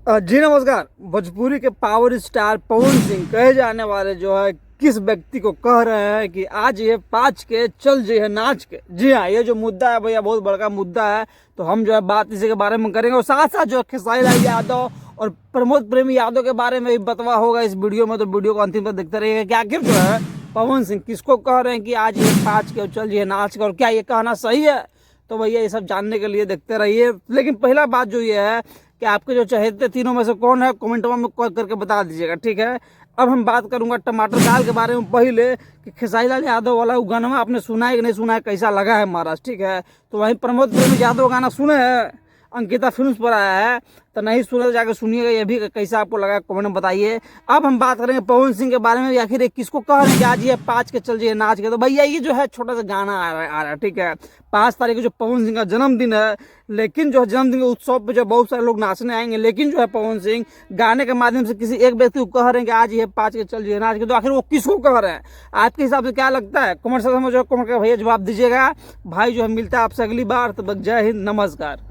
जी नमस्कार। भोजपुरी के power star Pawan Singh कहे जाने वाले जो है किस व्यक्ति को कह रहे हैं कि आज ये पाँच के चल जे है नाच के। जी हाँ, ये जो मुद्दा है भैया बहुत बड़का मुद्दा है, तो हम जो है बात इसी के बारे में करेंगे और साथ साथ जो है खेसारी लाल यादव और प्रमोद प्रेमी यादव के बारे में भी बतवा होगा इस वीडियो में। तो वीडियो को अंतिम तक देखते रहिएगा कि आखिर जो है पवन सिंह किसको कह रहे हैं कि आज ये पाँच के चल जे है नाच के, और क्या ये कहना सही है। तो भैया ये सब जानने के लिए देखते रहिए। लेकिन पहला बात जो ये है कि आपके जो चहेते तीनों में से कौन है, कमेंट में कॉल करके बता दीजिएगा, ठीक है। अब हम बात करूंगा टमाटर दाल के बारे में। पहले कि खेसारी लाल यादव वाला वो गाना आपने सुना है कि नहीं सुना है, कैसा लगा है महाराज, ठीक है। तो वहीं प्रमोद प्रेमी यादव गाना सुने हैं, अंकिता फिल्म्स पर आया है, तो नहीं सुने तो जाकर सुनिएगा, ये भी कैसा आपको लगा कमेंट में बताइए। अब हम बात करेंगे पवन सिंह के बारे में, आखिर किसको कह रहे हैं कि आज ये पाँच के चल जाइए नाच के। तो भैया ये जो है छोटा सा गाना आ रहा है, ठीक है। 5 तारीख को जो पवन सिंह का जन्मदिन है, लेकिन जो है जन्मदिन के उत्सव पे जो बहुत सारे लोग नाचने आएंगे, लेकिन जो है पवन सिंह गाने के माध्यम से किसी एक व्यक्ति को कह रहे हैं कि आज ये 5 के चल जाइए नाच के। तो आखिर वो किसको कह रहे हैं, आपके हिसाब से क्या लगता है? कमेंट सेक्शन में जो कमेंट कर भैया जवाब दीजिएगा। भाई जो है मिलता है आपसे अगली बार, तब तक जय हिंद, नमस्कार।